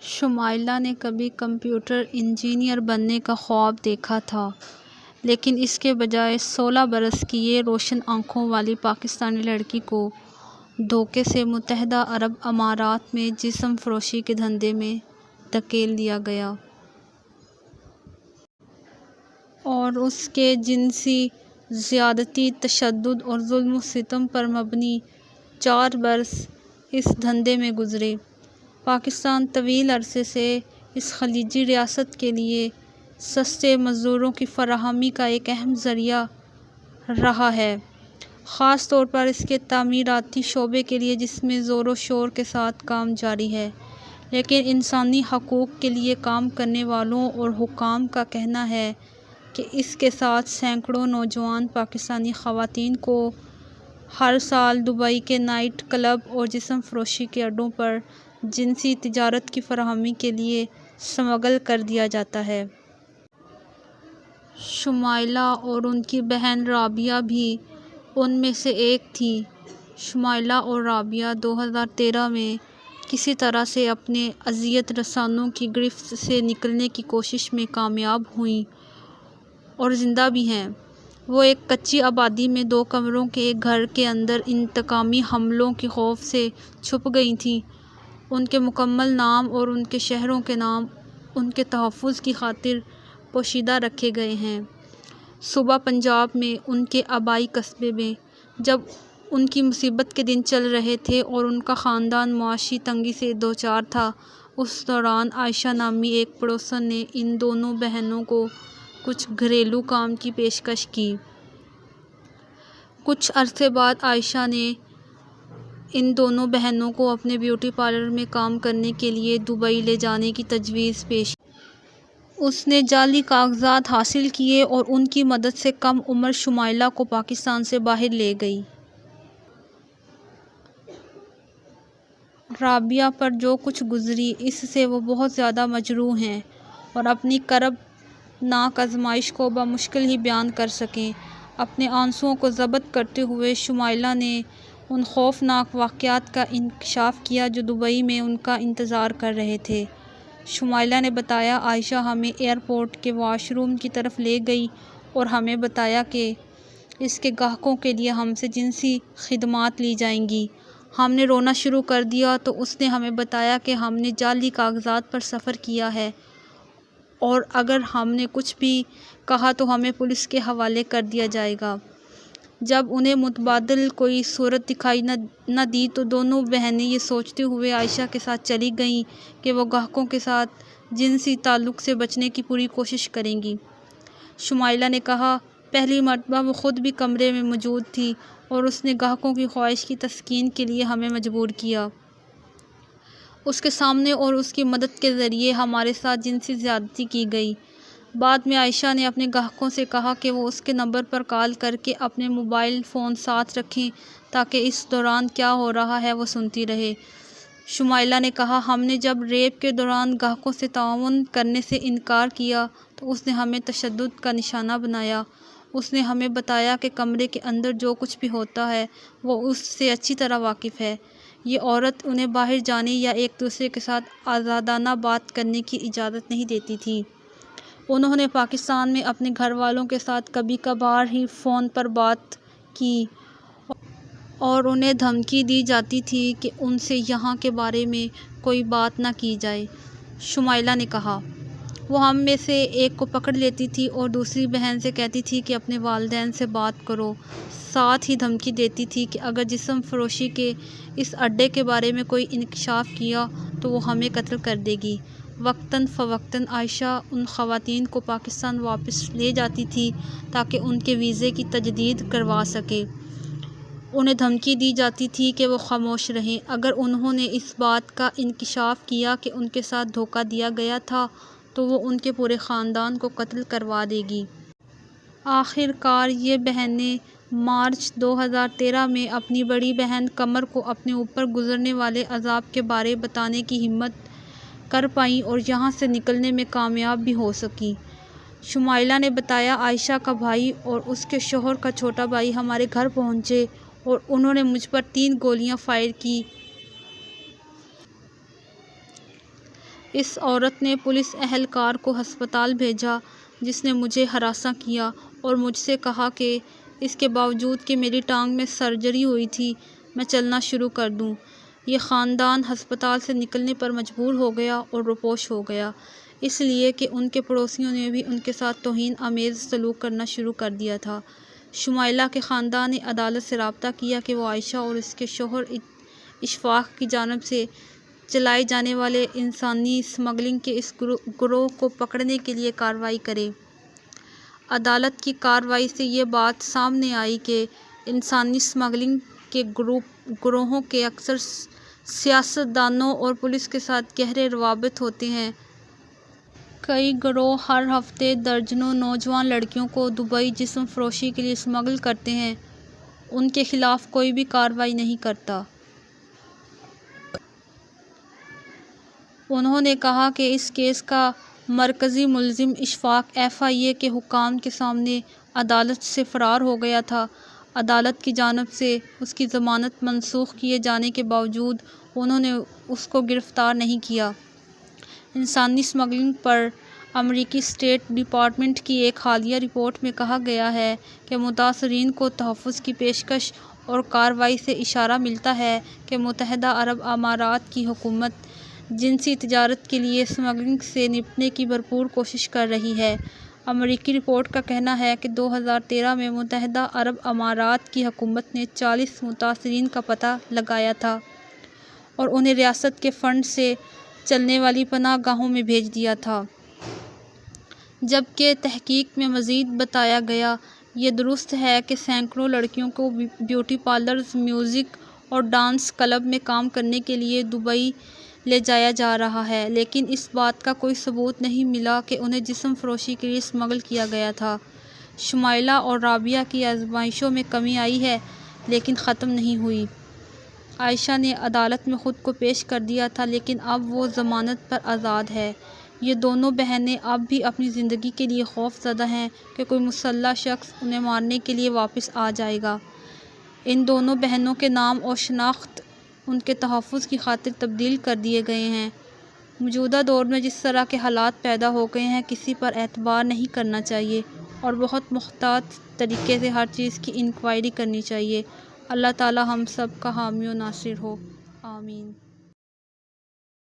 شمائلہ نے کبھی computer engineer بننے کا خواب دیکھا تھا، لیکن اس کے بجائے 16 برس کی یہ روشن آنکھوں والی پاکستانی لڑکی کو دھوکے سے متحدہ عرب امارات میں جسم فروشی کے دھندے میں دھکیل دیا گیا اور اس کے جنسی زیادتی، تشدد اور ظلم و ستم پر مبنی 4 برس اس دھندے میں گزرے۔ پاکستان طویل عرصے سے اس خلیجی ریاست کے لیے سستے مزدوروں کی فراہمی کا ایک اہم ذریعہ رہا ہے، خاص طور پر اس کے تعمیراتی شعبے کے لیے جس میں زور و شور کے ساتھ کام جاری ہے، لیکن انسانی حقوق کے لیے کام کرنے والوں اور حکام کا کہنا ہے کہ اس کے ساتھ سینکڑوں نوجوان پاکستانی خواتین کو ہر سال دبئی کے نائٹ کلب اور جسم فروشی کے اڈوں پر جنسی تجارت کی فراہمی کے لیے سمگل کر دیا جاتا ہے۔ شمائلہ اور ان کی بہن رابعہ بھی ان میں سے ایک تھیں۔ شمائلہ اور رابعہ 2013 میں کسی طرح سے اپنے اذیت رسانوں کی گرفت سے نکلنے کی کوشش میں کامیاب ہوئیں اور زندہ بھی ہیں۔ وہ ایک کچی آبادی میں 2 کمروں کے ایک گھر کے اندر انتقامی حملوں کے خوف سے چھپ گئی تھیں۔ ان کے مکمل نام اور ان کے شہروں کے نام ان کے تحفظ کی خاطر پوشیدہ رکھے گئے ہیں۔ صوبہ پنجاب میں ان کے آبائی قصبے میں جب ان کی مصیبت کے دن چل رہے تھے اور ان کا خاندان معاشی تنگی سے دوچار تھا، اس دوران عائشہ نامی ایک پڑوسن نے ان دونوں بہنوں کو کچھ گھریلو کام کی پیشکش کی۔ کچھ عرصے بعد عائشہ نے ان دونوں بہنوں کو اپنے بیوٹی پارلر میں کام کرنے کے لیے دبئی لے جانے کی تجویز پیش کی۔ اس نے جعلی کاغذات حاصل کیے اور ان کی مدد سے کم عمر شمائلہ کو پاکستان سے باہر لے گئی۔ رابعہ پر جو کچھ گزری، اس سے وہ بہت زیادہ مجروح ہیں اور اپنی کربناک آزمائش کو بمشکل ہی بیان کر سکیں۔ اپنے آنسوؤں کو ضبط کرتے ہوئے شمائلہ نے ان خوفناک واقعات کا انکشاف کیا جو دبئی میں ان کا انتظار کر رہے تھے۔ شمائلہ نے بتایا، عائشہ ہمیں ایئرپورٹ کے واش روم کی طرف لے گئی اور ہمیں بتایا کہ اس کے گاہکوں کے لیے ہم سے جنسی خدمات لی جائیں گی۔ ہم نے رونا شروع کر دیا تو اس نے ہمیں بتایا کہ ہم نے جعلی کاغذات پر سفر کیا ہے اور اگر ہم نے کچھ بھی کہا تو ہمیں پولیس کے حوالے کر دیا جائے گا۔ جب انہیں متبادل کوئی صورت دکھائی نہ دی تو دونوں بہنیں یہ سوچتے ہوئے عائشہ کے ساتھ چلی گئیں کہ وہ گاہکوں کے ساتھ جنسی تعلق سے بچنے کی پوری کوشش کریں گی۔ شمائلہ نے کہا، پہلی مرتبہ وہ خود بھی کمرے میں موجود تھی اور اس نے گاہکوں کی خواہش کی تسکین کے لیے ہمیں مجبور کیا۔ اس کے سامنے اور اس کی مدد کے ذریعے ہمارے ساتھ جنسی زیادتی کی گئی۔ بعد میں عائشہ نے اپنے گاہکوں سے کہا کہ وہ اس کے نمبر پر کال کر کے اپنے موبائل فون ساتھ رکھیں تاکہ اس دوران کیا ہو رہا ہے وہ سنتی رہے۔ شمائلہ نے کہا، ہم نے جب ریپ کے دوران گاہکوں سے تعاون کرنے سے انکار کیا تو اس نے ہمیں تشدد کا نشانہ بنایا۔ اس نے ہمیں بتایا کہ کمرے کے اندر جو کچھ بھی ہوتا ہے وہ اس سے اچھی طرح واقف ہے۔ یہ عورت انہیں باہر جانے یا ایک دوسرے کے ساتھ آزادانہ بات کرنے کی اجازت نہیں دیتی تھی۔ انہوں نے پاکستان میں اپنے گھر والوں کے ساتھ کبھی کبھار ہی فون پر بات کی اور انہیں دھمکی دی جاتی تھی کہ ان سے یہاں کے بارے میں کوئی بات نہ کی جائے۔ شمائلہ نے کہا، وہ ہم میں سے ایک کو پکڑ لیتی تھی اور دوسری بہن سے کہتی تھی کہ اپنے والدین سے بات کرو، ساتھ ہی دھمکی دیتی تھی کہ اگر جسم فروشی کے اس اڈے کے بارے میں کوئی انکشاف کیا تو وہ ہمیں قتل کر دے گی۔ وقتاً فوقتاً عائشہ ان خواتین کو پاکستان واپس لے جاتی تھی تاکہ ان کے ویزے کی تجدید کروا سکے۔ انہیں دھمکی دی جاتی تھی کہ وہ خاموش رہیں، اگر انہوں نے اس بات کا انکشاف کیا کہ ان کے ساتھ دھوکہ دیا گیا تھا تو وہ ان کے پورے خاندان کو قتل کروا دے گی۔ آخر کار یہ بہنیں مارچ 2013 میں اپنی بڑی بہن قمر کو اپنے اوپر گزرنے والے عذاب کے بارے بتانے کی ہمت کر پائیں اور یہاں سے نکلنے میں کامیاب بھی ہو سکیں۔ شمائلہ نے بتایا، عائشہ کا بھائی اور اس کے شوہر کا چھوٹا بھائی ہمارے گھر پہنچے اور انہوں نے مجھ پر 3 گولیاں فائر کی۔ اس عورت نے پولیس اہلکار کو ہسپتال بھیجا جس نے مجھے ہراساں کیا اور مجھ سے کہا کہ اس کے باوجود کہ میری ٹانگ میں سرجری ہوئی تھی میں چلنا شروع کر دوں۔ یہ خاندان ہسپتال سے نکلنے پر مجبور ہو گیا اور روپوش ہو گیا، اس لیے کہ ان کے پڑوسیوں نے بھی ان کے ساتھ توہین آمیز سلوک کرنا شروع کر دیا تھا۔ شمائلہ کے خاندان نے عدالت سے رابطہ کیا کہ وہ عائشہ اور اس کے شوہر اشفاق کی جانب سے چلائے جانے والے انسانی اسمگلنگ کے اس گروہ کو پکڑنے کے لیے کارروائی کرے۔ عدالت کی کارروائی سے یہ بات سامنے آئی کہ انسانی اسمگلنگ کے گروہوں کے اکثر سیاستدانوں اور پولیس کے ساتھ گہرے روابط ہوتے ہیں۔ کئی گروہ ہر ہفتے درجنوں نوجوان لڑکیوں کو دبئی جسم فروشی کے لیے اسمگل کرتے ہیں، ان کے خلاف کوئی بھی کارروائی نہیں کرتا۔ انہوں نے کہا کہ اس کیس کا مرکزی ملزم اشفاق FIA کے حکام کے سامنے عدالت سے فرار ہو گیا تھا۔ عدالت کی جانب سے اس کی ضمانت منسوخ کیے جانے کے باوجود انہوں نے اس کو گرفتار نہیں کیا۔ انسانی اسمگلنگ پر امریکی اسٹیٹ ڈپارٹمنٹ کی ایک حالیہ رپورٹ میں کہا گیا ہے کہ متاثرین کو تحفظ کی پیشکش اور کارروائی سے اشارہ ملتا ہے کہ متحدہ عرب امارات کی حکومت جنسی تجارت کے لیے اسمگلنگ سے نمٹنے کی بھرپور کوشش کر رہی ہے۔ امریکی رپورٹ کا کہنا ہے کہ 2013 میں متحدہ عرب امارات کی حکومت نے 40 متاثرین کا پتہ لگایا تھا اور انہیں ریاست کے فنڈ سے چلنے والی پناہ گاہوں میں بھیج دیا تھا، جبکہ تحقیق میں مزید بتایا گیا یہ درست ہے کہ سینکڑوں لڑکیوں کو بیوٹی پارلرز، میوزک اور ڈانس کلب میں کام کرنے کے لیے دبئی لے جایا جا رہا ہے، لیکن اس بات کا کوئی ثبوت نہیں ملا کہ انہیں جسم فروشی کے لیے اسمگل کیا گیا تھا۔ شمائلہ اور رابعہ کی آزمائشوں میں کمی آئی ہے لیکن ختم نہیں ہوئی۔ عائشہ نے عدالت میں خود کو پیش کر دیا تھا لیکن اب وہ ضمانت پر آزاد ہے۔ یہ دونوں بہنیں اب بھی اپنی زندگی کے لیے خوف زدہ ہیں کہ کوئی مسلح شخص انہیں مارنے کے لیے واپس آ جائے گا۔ ان دونوں بہنوں کے نام اور شناخت ان کے تحفظ کی خاطر تبدیل کر دیے گئے ہیں۔ موجودہ دور میں جس طرح کے حالات پیدا ہو گئے ہیں، کسی پر اعتبار نہیں کرنا چاہیے اور بہت محتاط طریقے سے ہر چیز کی انکوائری کرنی چاہیے۔ اللہ تعالی ہم سب کا حامی و ناصر ہو، آمین۔